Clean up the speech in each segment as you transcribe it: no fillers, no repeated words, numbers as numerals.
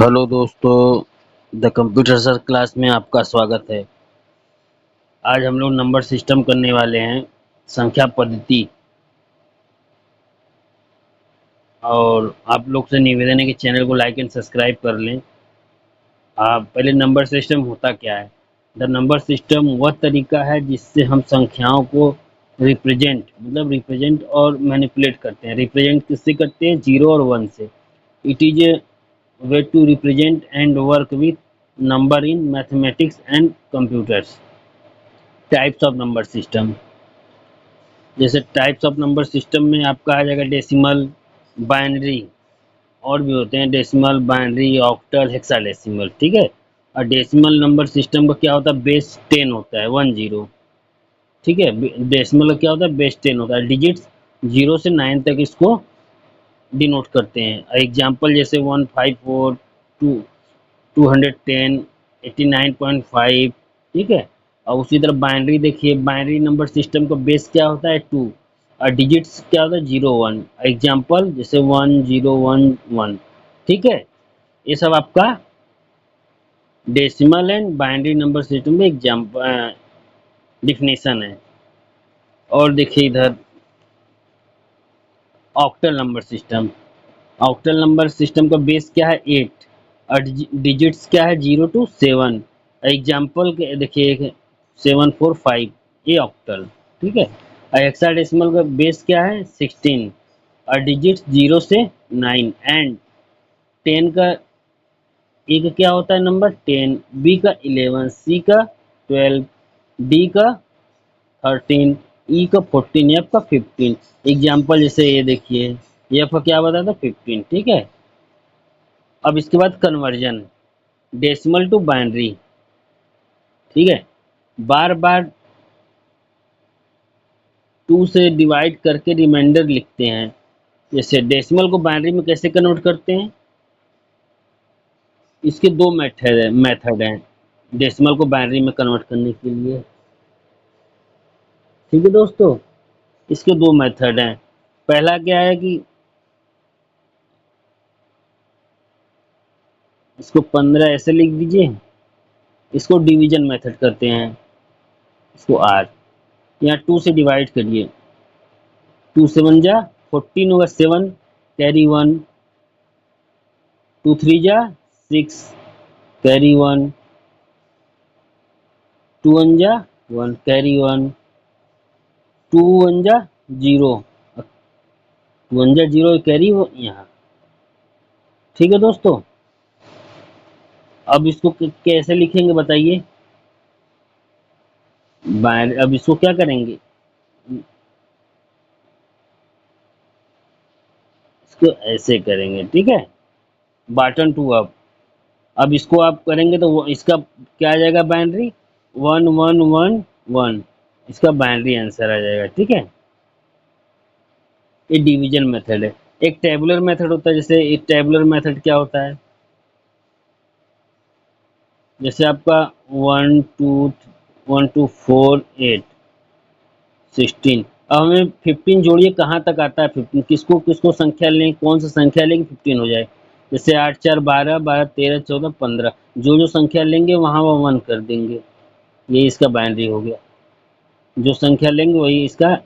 Hello दोस्तों, the computer sir class में आपका स्वागत है। आज हम लोग नंबर सिस्टम करने वाले हैं, संख्या पद्धति। और आप लोग से निवेदन है कि चैनल को लाइक एंड सब्सक्राइब कर लें। पहले नंबर सिस्टम होता क्या है? द नंबर सिस्टम वह तरीका है जिससे हम संख्याओं को रिप्रेजेंट और मैनिपुलेट करते हैं। रिप्रेजेंट किससे करते हैं? जीरो और वन से। It is a way to represent and work with number in mathematics and computers. Types of number system, जैसे टाइप्स ऑफ नंबर सिस्टम में आपका आ जाएगा डेसिमल, बाइनरी, और भी होते हैं डेसिमल, बाइनरी, ऑक्टल, हेक्साडेसिमल। ठीक है। और डेसिमल नंबर सिस्टम का क्या होता है? बेस 10 होता है, 10। ठीक है। डेसिमल का क्या होता है? बेस 10 होता है। डिजिट्स 0 से 9 तक इसको डिनोट करते हैं। एग्जाम्पल जैसे 154, 210, 89.5। ठीक है। और उसी तरह बाइनरी देखिए, बाइनरी नंबर सिस्टम का बेस क्या होता है? 2। और डिजिट्स क्या होता है? 0 1। एग्जाम्पल जैसे 1011। ठीक है। ये सब आपका decimal and binary number system में एग्जाम्पल डिफिनेशन है। और देखिए इधर octal number system. Octal number system का बेस क्या है? 8। और डिजिट्स क्या है? 0 to 7। एग्जाम्पल देखिए 745, ये ऑक्टल। ठीक है। और हेक्साडेसिमल का बेस क्या है? 16। और डिजिट्स 0 से 9। एंड 10 का, ए का क्या होता है नंबर? 10, बी का 11, सी का 12, डी का 13, ई का 14, एफ का 15। एग्जाम्पल जैसे ये देखिए, एफ का क्या बताया था? 15। ठीक है। अब इसके बाद कन्वर्जन, डेसिमल टू बाइनरी। ठीक है। बार बार 2 से डिवाइड करके रिमाइंडर लिखते हैं। जैसे डेसिमल को बाइनरी में कैसे कन्वर्ट करते हैं? इसके दो मेथड हैं डेसिमल को बाइनरी में कन्वर्ट करने के लिए। ठीक है दोस्तों, इसके दो मेथड हैं। पहला क्या है कि इसको 15 ऐसे लिख दीजिए, इसको डिवीजन मेथड करते हैं, इसको आर। यहाँ 2 से डिवाइड करिए, 2 7 जा 14 होगा, 7 कैरी 1, 2 3 जा 6 कैरी 1, 2 1 जा 1 कैरी 1, 2 1 जा 0, 2 1 जा 0 कैरी यहाँ। ठीक है दोस्तों। अब इसको कैसे लिखेंगे बताइए? अब इसको क्या करेंगे? इसको ऐसे करेंगे। ठीक है। Button to up. अब इसको आप करेंगे तो इसका क्या आ जाएगा? बाइनरी 1111। इसका बाइनरी आंसर आ जाएगा। ठीक है। ये डिवीजन मेथड है। एक टेबुलर मेथड होता है। जैसे एक टेबुलर मेथड क्या होता है? जैसे आपका 1 2 1 2 4 8 16। अब हमें 15 जोड़िए, कहाँ तक आता है 15? किसको किसको संख्या लें, कौन सा संख्या लेंगे 15 हो जाए? जैसे 8 4 12, 12 13 14 15, जो जो संख्या लेंगे वहां वो 1 कर देंगे। ये इसका बाइनरी हो गया। जो संख्या लेंगे वही इसका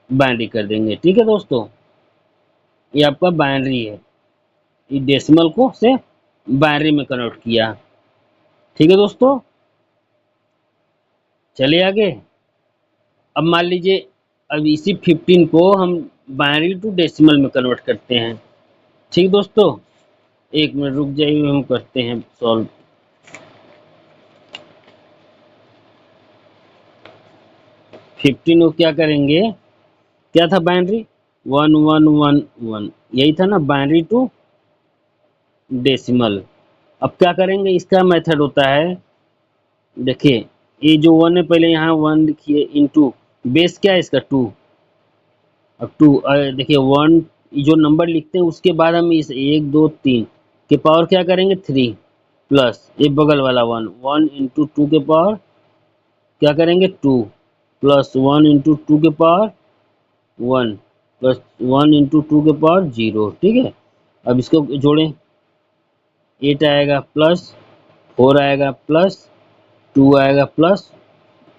बाइनरी कर देंगे। ठीक है दोस्तों, ये आपका बाइनरी है। ये डेसिमल को से बाइनरी में कन्वर्ट किया। ठीक है दोस्तों, चलिए आगे। अब मान लीजिए, अब इसी 15 को हम बाइनरी टू डेसिमल में कन्वर्ट करते हैं। ठीक दोस्तों, एक मिनट रुक जाइए, हम करते हैं सॉल्व। 15 को क्या करेंगे? क्या था बाइनरी? 1111, यही था ना बाइनरी टू डेसिमल। अब क्या करेंगे? इसका मेथड होता है, देखिए ये जो 1 है, पहले यहाँ 1 लिखिए इनटू बेस क्या है इसका? 2। अब 2, देखिए 1, जो नंबर लिखते हैं उसके बाद हम इस 1 2 3 के पावर क्या करेंगे? 3 प्लस ये बगल वाला 1, 1 इंटू 2 के पावर क्या करेंगे? 2 प्लस 1 इंटू 2 के पावर 1 प्लस 1 इंटू 2 के पावर 0। ठीक है। अब इसको जोड़ें, 8 आएगा प्लस 4 आएगा प्लस 2 आएगा प्लस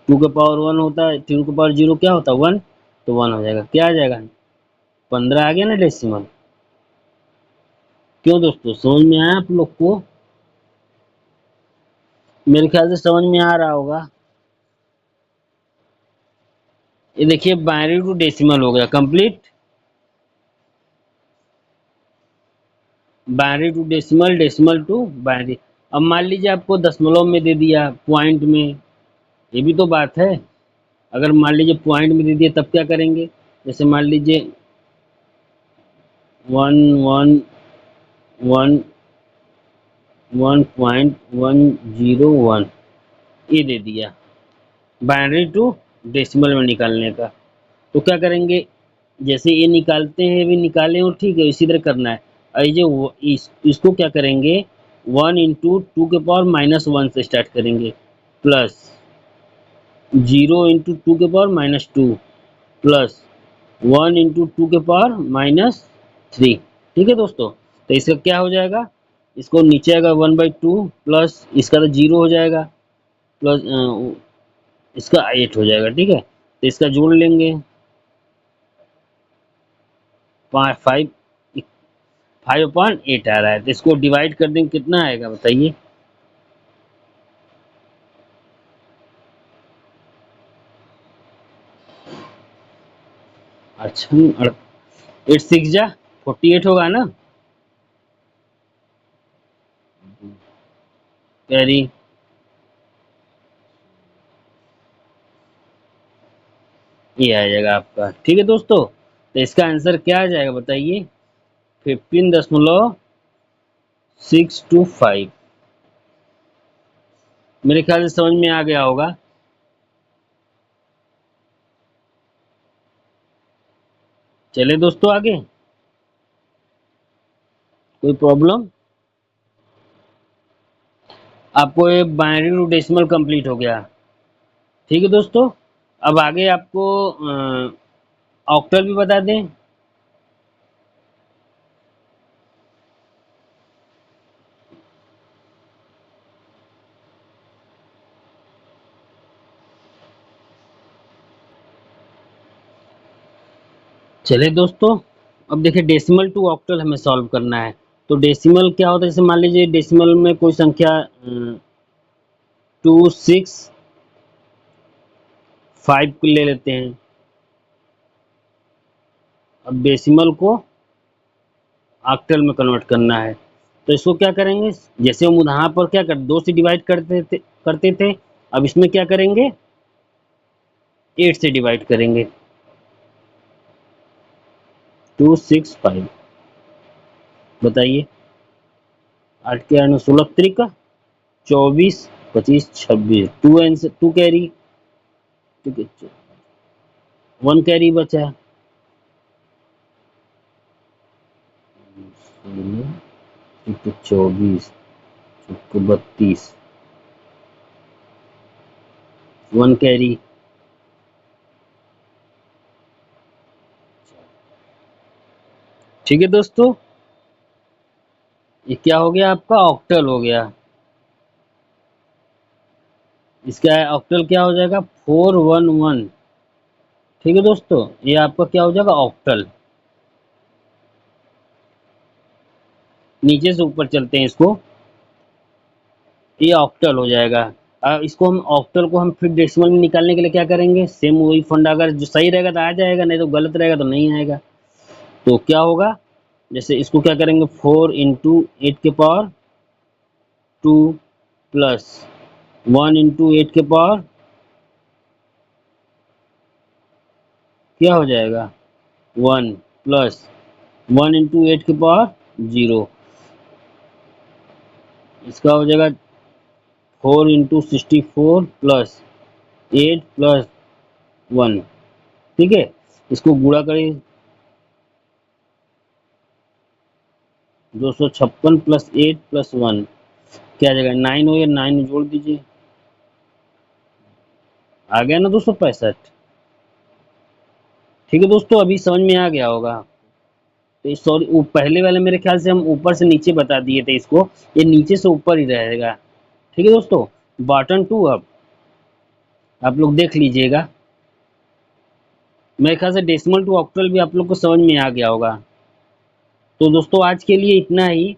2 के पावर 1 होता है, 2 के पावर 0 क्या होता है 1, तो 1 हो जाएगा। क्या आ जाएगा 15 आ गया ना डेसिमल। क्यों दोस्तों, समझ में आया आप लोग को? मेरे ख्याल से समझ में आ रहा होगा। ये देखिए बाइनरी टू डेसिमल हो गया complete. Binary to decimal, decimal to binary. अब मान लीजिए आपको दशमलव में दे दिया, पॉइंट में, ये भी तो बात है। अगर मान लीजिए पॉइंट में दे दिया तब क्या करेंगे? जैसे मान लीजिए 1 1.101 ये दे दिया बाइनरी टू डेसिमल में निकालने का। तो क्या करेंगे? जैसे ये निकालते हैं भी निकाले हो, ठीक है, इसी तरह करना है। और ये जो इसको क्या करेंगे, 1 × 2 के पावर -1 से स्टार्ट करेंगे, प्लस 0 × 2 के पावर -2, प्लस 1 × 2 के पावर -3। ठीक है दोस्तों, तो इसका क्या हो जाएगा, इसको नीचे आएगा 1/2 प्लस इसका तो 0 हो जाएगा, प्लस इसका 8 हो जाएगा। ठीक है, तो इसका जोड़ लेंगे, 5 5/8 आ रहा है, तो इसको डिवाइड कर देंगे, कितना आएगा बताइए? अच्छा 8 6 जा 48 होगा ना कैरी। ये आ जाएगा आपका। ठीक है दोस्तों, तो इसका आंसर क्या आ जाएगा बताइए? 15.625। मेरे ख्याल से समझ में आ गया होगा। चले दोस्तों आगे, कोई प्रॉब्लम? आपको ये बाइनरी टू डेसिमल कंप्लीट हो गया। ठीक है दोस्तों, अब आगे आपको ऑक्टल भी बता दें। चले दोस्तों, अब देखिए डेसिमल टू ऑक्टल हमें सॉल्व करना है। तो डेसिमल क्या होता है, जैसे मान लीजिए डेसिमल में कोई संख्या 265 को ले लेते हैं। अब डेसिमल को ऑक्टल में कन्वर्ट करना है, तो इसको क्या करेंगे, जैसे हम यहाँ पर क्या कर 2 से डिवाइड करते थे, अब इसमें क्या करेंगे, 8 से डिवाइड करेंगे। 265 बताइए, 8 के 8 16 त्रिका 24 25 26, 2 आंसर 2 कैरी, ठीक है, 1 कैरी बचा, 24 32, 1 कैरी। ठीक है दोस्तों, ये क्या हो गया आपका ऑक्टल हो गया। इसका ऑक्टल क्या हो जाएगा 411। ठीक है दोस्तों, ये आपका क्या हो जाएगा ऑक्टल। नीचे से ऊपर चलते हैं इसको, ये ऑक्टल हो जाएगा। इसको हम ऑक्टल को हम फिर डेसिमल में निकालने के लिए क्या करेंगे, सेम वही फंडा, अगर जो सही रहेगा तो आ जाएगा, नहीं तो गलत रहेगा तो नहीं आएगा। तो क्या होगा, जैसे इसको क्या करेंगे 4 × 8 के पावर 2 प्लस 1 × 8 के पावर क्या हो जाएगा 1 प्लस 1 × 8 के पावर 0। इसका हो जाएगा 4 × 64 प्लस 8 प्लस 1। ठीक है, इसको गुणा करें, 256 प्लस 8 प्लस 1 क्या आ जाएगा 9 हो, या 9 जोड़ दीजिए, आ गया ना 265। ठीक है दोस्तों, अभी समझ में आ गया होगा। तो सॉरी, वो पहले वाले मेरे ख्याल से हम ऊपर से नीचे बता दिए थे इसको, ये नीचे से ऊपर ही रहेगा। ठीक है दोस्तों, बटन टू अब आप लोग देख लीजिएगा। मेरे ख्याल से डेसिमल टू ऑक्टल भी आप लोग को समझ में आ गया होगा। तो दोस्तों आज के लिए इतना ही,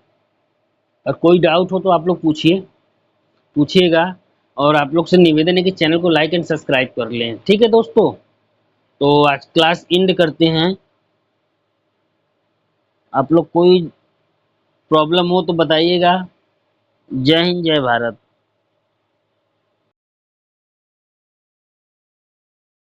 और कोई डाउट हो तो आप लोग पूछिएगा। और आप लोग से निवेदन है कि चैनल को लाइक एंड सब्सक्राइब कर लें। ठीक है दोस्तों, तो आज क्लास एंड करते हैं। आप लोग कोई प्रॉब्लम हो तो बताइएगा। जय हिंद, जय भारत।